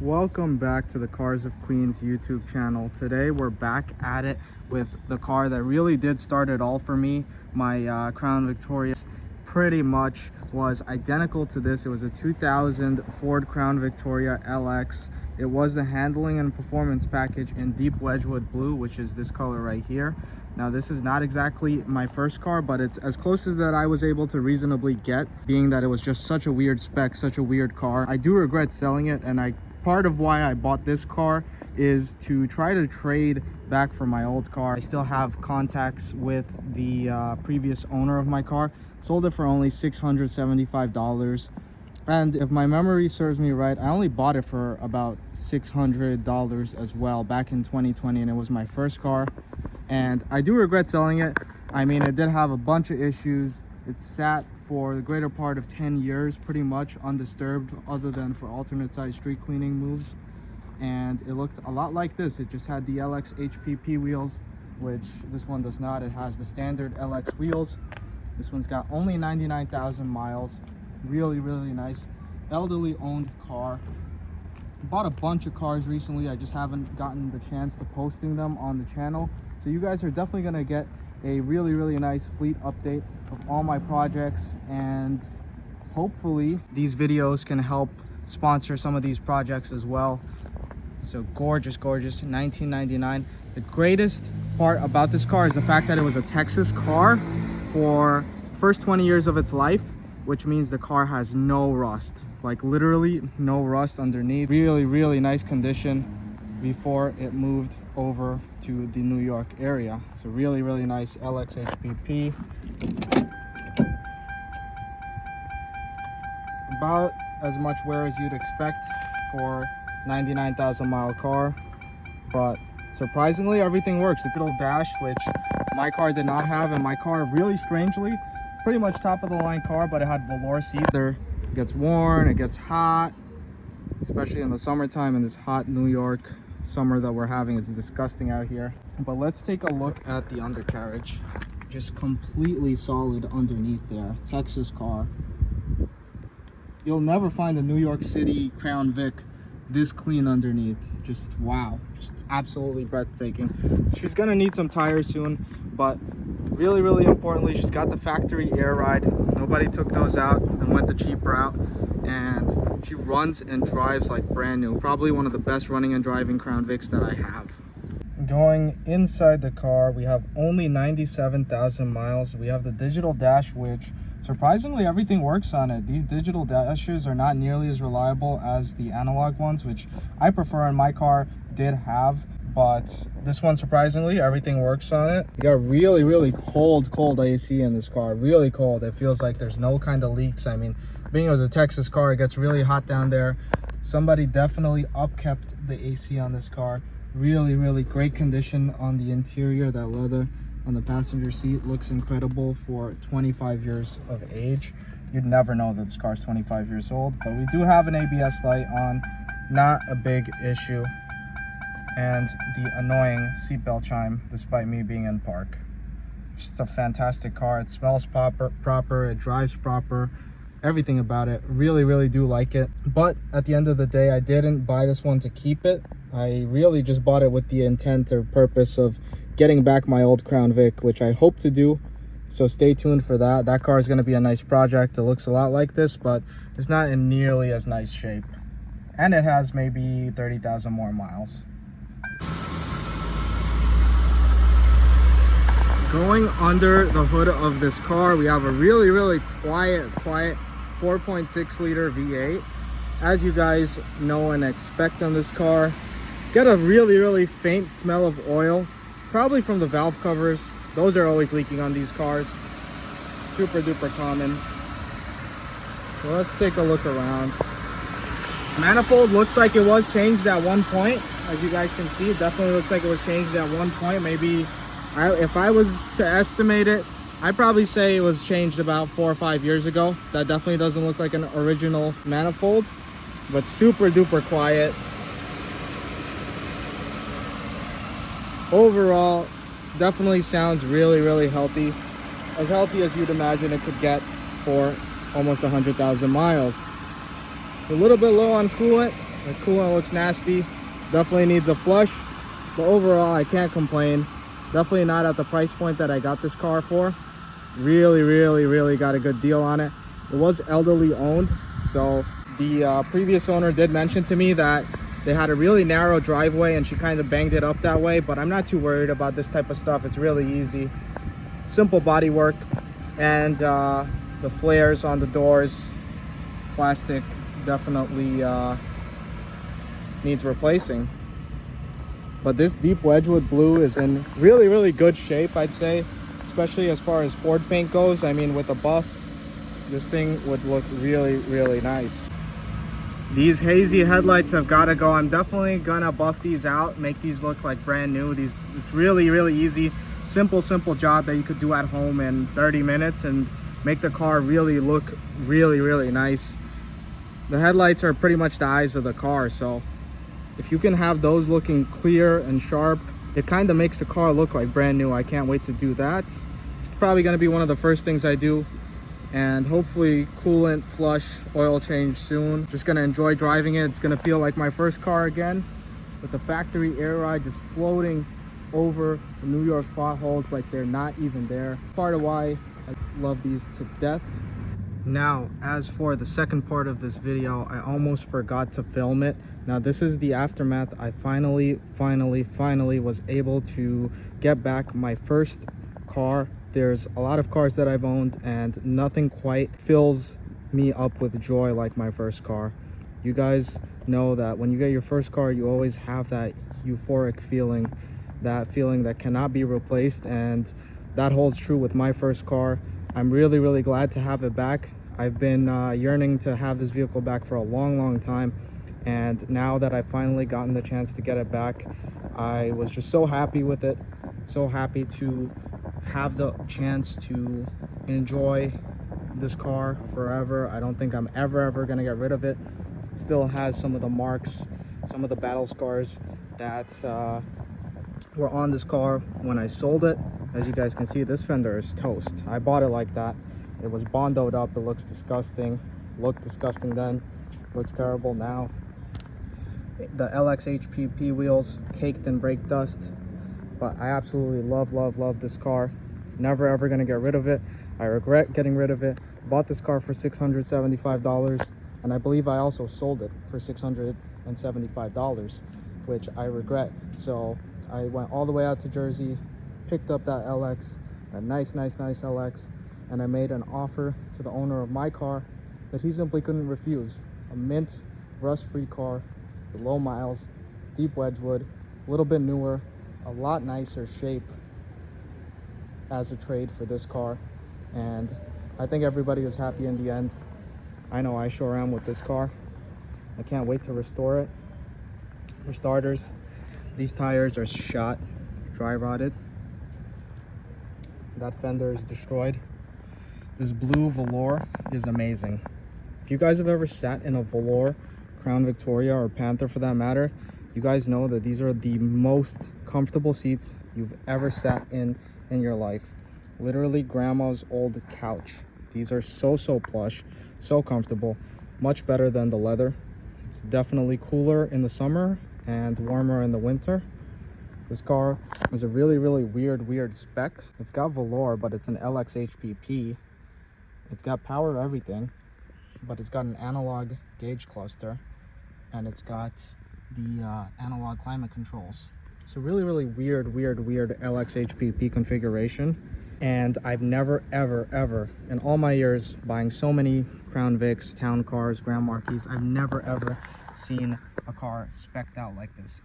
Welcome back to the Cars of Queens YouTube channel. Today we're back at it with the car that really did start it all for me. My Crown Victoria pretty much was identical to this. It was a 2000 Ford Crown Victoria LX. It was the handling and performance package in deep Wedgwood blue, which is this color right here. Now this is not exactly my first car, but it's as close as that I was able to reasonably get, being that it was just such a weird spec, such a weird car. I do regret selling it, and part of why I bought this car is to try to trade back for my old car. I still have contacts with the previous owner of my car. Sold it for only $675, and if my memory serves me right, I only bought it for about $600 as well back in 2020, and it was my first car. And I do regret selling it. I mean, it did have a bunch of issues. It sat for the greater part of 10 years pretty much undisturbed, other than for alternate side street cleaning moves. And it looked a lot like this. It just had the LX HPP wheels, which this one does not. It has the standard LX wheels. This one's got only 99,000 miles. Really nice elderly owned car. Bought a bunch of cars recently. I just haven't gotten the chance to posting them on the channel. So you guys are definitely going to get a really nice fleet update of all my projects, and hopefully these videos can help sponsor some of these projects as well. So gorgeous 1999. The greatest part about this car is the fact that it was a Texas car for the first 20 years of its life, which means the car has no rust, like literally no rust underneath. Really nice condition before it moved over to the New York area. So really nice LX HPP. About as much wear as you'd expect for 99,000 mile car, but surprisingly everything works. It's a little dash, which my car did not have, and my car really strangely, pretty much top of the line car, but it had velour seats. It gets worn, it gets hot, especially in the summertime, in this hot New York summer that we're having. It's disgusting out here. But let's take a look at the undercarriage. Just completely solid underneath there. Texas car. You'll never find a New York City Crown Vic this clean underneath. Just wow, just absolutely breathtaking. She's gonna need some tires soon, but really importantly, she's got the factory air ride. Nobody took those out and went the cheap route, and she runs and drives like brand new. Probably one of the best running and driving Crown Vics that I have. Going inside the car, we have only 97,000 miles. We have the digital dash, which surprisingly everything works on it. These digital dashes are not nearly as reliable as the analog ones, which I prefer, and my car did have. But this one, surprisingly, everything works on it. You got really cold AC in this car. Really cold. It feels like there's no kind of leaks. I mean, being it was a Texas car, it gets really hot down there. Somebody definitely upkept the AC on this car. Really great condition on the interior. That leather on the passenger seat looks incredible for 25 years of age. You'd never know that this car's 25 years old, but we do have an ABS light on. Not a big issue. And the annoying seatbelt chime, despite me being in park. Just a fantastic car. It smells proper, it drives proper, everything about it. Really do like it. But at the end of the day, I didn't buy this one to keep it. I really just bought it with the intent or purpose of getting back my old Crown Vic, which I hope to do. So stay tuned for that. That car is going to be a nice project. It looks a lot like this, but it's not in nearly as nice shape. And it has maybe 30,000 more miles. Going under the hood of this car, we have a really quiet 4.6 liter V8. As you guys know and expect on this car, get a really faint smell of oil, probably from the valve covers. Those are always leaking on these cars. Super duper common. So let's take a look around. Manifold looks like it was changed at one point. As you guys can see, it definitely looks like it was changed at one point. Maybe if I was to estimate it, I'd probably say it was changed about 4 or 5 years ago. That definitely doesn't look like an original manifold, but super duper quiet. Overall, definitely sounds really healthy. As healthy as you'd imagine it could get for almost 100,000 miles. A little bit low on coolant, The coolant looks nasty. Definitely needs a flush. But overall, I can't complain. Definitely not at the price point that I got this car for. Really got a good deal on it. It was elderly owned, so the previous owner did mention to me that they had a really narrow driveway and she kind of banged it up that way, but I'm not too worried about this type of stuff. It's really easy, simple body work. And the flares on the doors, plastic, definitely needs replacing. But this deep Wedgwood blue is in really good shape, I'd say, especially as far as Ford paint goes. I mean, with a buff, this thing would look really nice. These hazy headlights have got to go. I'm definitely gonna buff these out, make these look like brand new. It's really easy, simple job that you could do at home in 30 minutes and make the car really look really nice. The headlights are pretty much the eyes of the car, so if you can have those looking clear and sharp, it kind of makes the car look like brand new. I can't wait to do that. It's probably going to be one of the first things I do, and hopefully coolant flush, oil change soon. Just going to enjoy driving it. It's going to feel like my first car again, with the factory air ride just floating over the New York potholes like they're not even there. Part of why I love these to death. Now, as for the second part of this video, I almost forgot to film it. Now, this is the aftermath. I finally was able to get back my first car. There's a lot of cars that I've owned, and nothing quite fills me up with joy like my first car. You guys know that when you get your first car, you always have that euphoric feeling, that feeling that cannot be replaced, and that holds true with my first car. I'm really glad to have it back. I've been yearning to have this vehicle back for a long time, and now that I've finally gotten the chance to get it back, I was just so happy with it, so happy to have the chance to enjoy this car forever. I don't think I'm ever gonna get rid of it. Still has some of the marks, some of the battle scars that were on this car when I sold it. As you guys can see, this fender is toast. I bought it like that. It was bondoed up. It looks disgusting. Looked disgusting then. Looks terrible now. The LX HPP wheels caked in brake dust. But I absolutely love this car. Never ever gonna get rid of it. I regret getting rid of it. Bought this car for $675, and I believe I also sold it for $675, which I regret. So I went all the way out to Jersey, picked up that LX, a nice LX, and I made an offer to the owner of my car that he simply couldn't refuse. A mint, rust-free car, with low miles, deep Wedgwood, a little bit newer, a lot nicer shape as a trade for this car, and I think everybody was happy in the end. I know I sure am with this car. I can't wait to restore it. For starters, these tires are shot, dry rotted. That fender is destroyed. This blue velour is amazing. If you guys have ever sat in a velour Crown Victoria or Panther for that matter, you guys know that these are the most comfortable seats you've ever sat in your life. Literally grandma's old couch. These are so plush, so comfortable, much better than the leather. It's definitely cooler in the summer and warmer in the winter. This car is a really weird spec. It's got velour, but it's an LX HPP. It's got power everything, but it's got an analog gauge cluster, and it's got the analog climate controls. So really weird LX HPP configuration. And I've never ever in all my years buying so many Crown Vics, town cars, Grand Marquis, I've never ever seen a car spec'd out like this.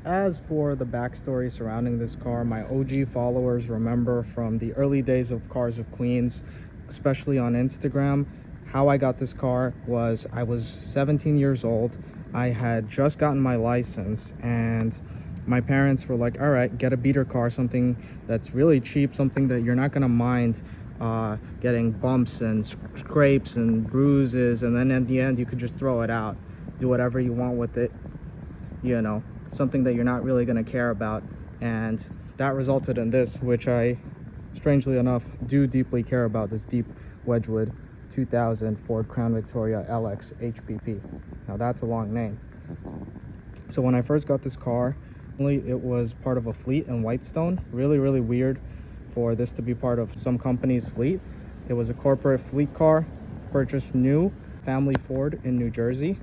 As for the backstory surrounding this car, my OG followers remember from the early days of Cars of Queens, especially on Instagram, how I got this car was I was 17 years old. I had just gotten my license, and my parents were like, all right, get a beater car, something that's really cheap, something that you're not gonna mind getting bumps and scrapes and bruises, and then in the end you could just throw it out, do whatever you want with it, you know, something that you're not really gonna care about. And that resulted in this, which I, strangely enough, do deeply care about, this deep Wedgwood. 2000 Ford Crown Victoria LX HPP. Now that's a long name. So when I first got this car, it was part of a fleet in Whitestone. Really weird for this to be part of some company's fleet. It was a corporate fleet car, purchased new, family Ford in New Jersey.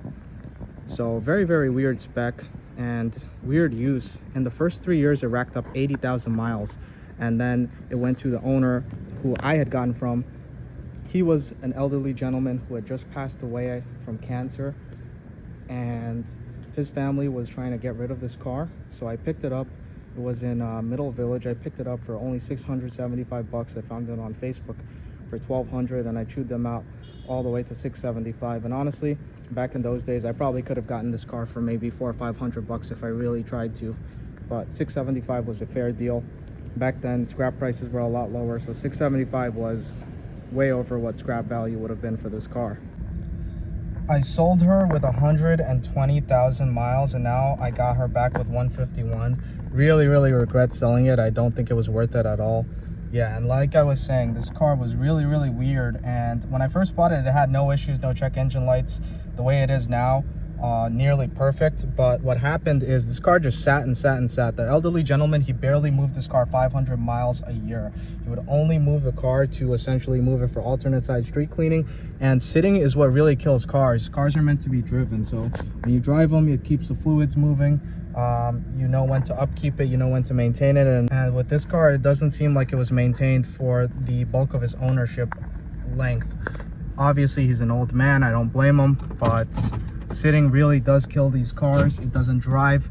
So very weird spec and weird use. In the first 3 years, it racked up 80,000 miles. And then it went to the owner who I had gotten from. He was an elderly gentleman who had just passed away from cancer, and his family was trying to get rid of this car. So I picked it up. It was in Middle Village. I picked it up for only $675. I found it on Facebook for $1,200, and I chewed them out all the way to $675. And honestly, back in those days, I probably could have gotten this car for maybe $400 or $500 if I really tried to. But $675 was a fair deal. Back then, scrap prices were a lot lower, so $675 was way over what scrap value would have been for this car. I sold her with 120,000 miles, and now I got her back with 151. Really regret selling it. I don't think it was worth it at all. Yeah, and like I was saying, this car was really weird. And when I first bought it, it had no issues, no check engine lights. The way it is now, nearly perfect. But what happened is this car just sat. The elderly gentleman, he barely moved this car 500 miles a year. He would only move the car to essentially move it for alternate side street cleaning. And sitting is what really kills cars. Cars are meant to be driven. So when you drive them, it keeps the fluids moving. You know when to upkeep it, you know when to maintain it. And with this car, it doesn't seem like it was maintained for the bulk of his ownership length. Obviously, he's an old man. I don't blame him, but sitting really does kill these cars. It doesn't drive,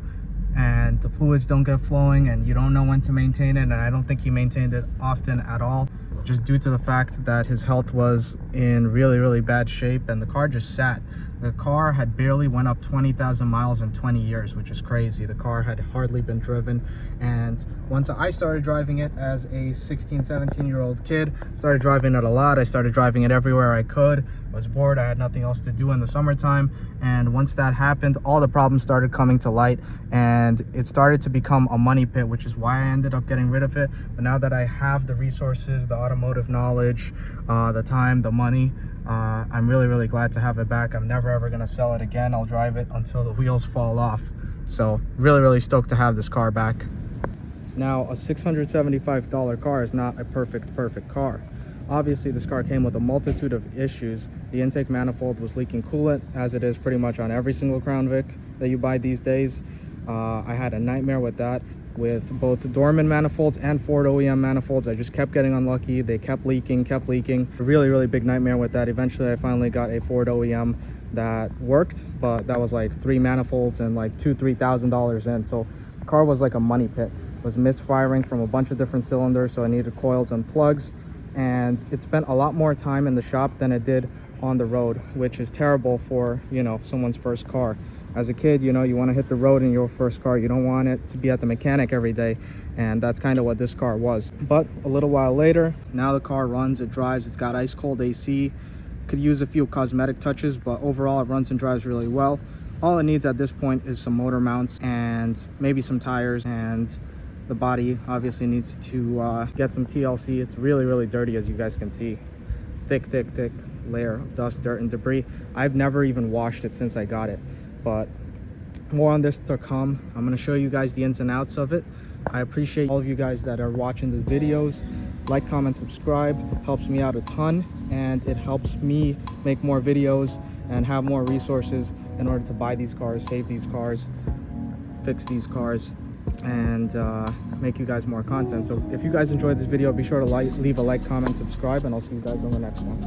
and the fluids don't get flowing, and you don't know when to maintain it. And I don't think he maintained it often at all, just due to the fact that his health was in really bad shape, and the car just sat. The car had barely went up 20,000 miles in 20 years, which is crazy. The car had hardly been driven. And once I started driving it as a 16, 17-year-old kid, started driving it a lot. I started driving it everywhere I could. I was bored. I had nothing else to do in the summertime. And once that happened, all the problems started coming to light, and it started to become a money pit, which is why I ended up getting rid of it. But now that I have the resources, the automotive knowledge, the time, the money, I'm really glad to have it back. I'm never ever gonna sell it again. I'll drive it until the wheels fall off. So really stoked to have this car back. Now, a $675 car is not a perfect car. Obviously, this car came with a multitude of issues. The intake manifold was leaking coolant, as it is pretty much on every single Crown Vic that you buy these days. I had a nightmare with that, with both Dorman manifolds and Ford OEM manifolds. I just kept getting unlucky. They kept leaking. Really big nightmare with that. Eventually, I finally got a Ford OEM that worked, but that was like 3 manifolds and like $2,000-$3,000 in. So the car was like a money pit. It was misfiring from a bunch of different cylinders, so I needed coils and plugs. And it spent a lot more time in the shop than it did on the road, which is terrible for, you know, someone's first car. As a kid, you know, you want to hit the road in your first car. You don't want it to be at the mechanic every day, and that's kind of what this car was. But a little while later, now the car runs, it drives, it's got ice cold AC. Could use a few cosmetic touches, but overall it runs and drives really well. All it needs at this point is some motor mounts and maybe some tires, and the body obviously needs to get some TLC. It's really dirty, as you guys can see. Thick layer of dust, dirt, and debris. I've never even washed it since I got it, but more on this to come. I'm going to show you guys the ins and outs of it. I appreciate all of you guys that are watching these videos. Like, comment, subscribe. Helps me out a ton, and it helps me make more videos and have more resources in order to buy these cars, save these cars, fix these cars, and make you guys more content. So if you guys enjoyed this video, be sure to leave a like, comment, subscribe, and I'll see you guys on the next one.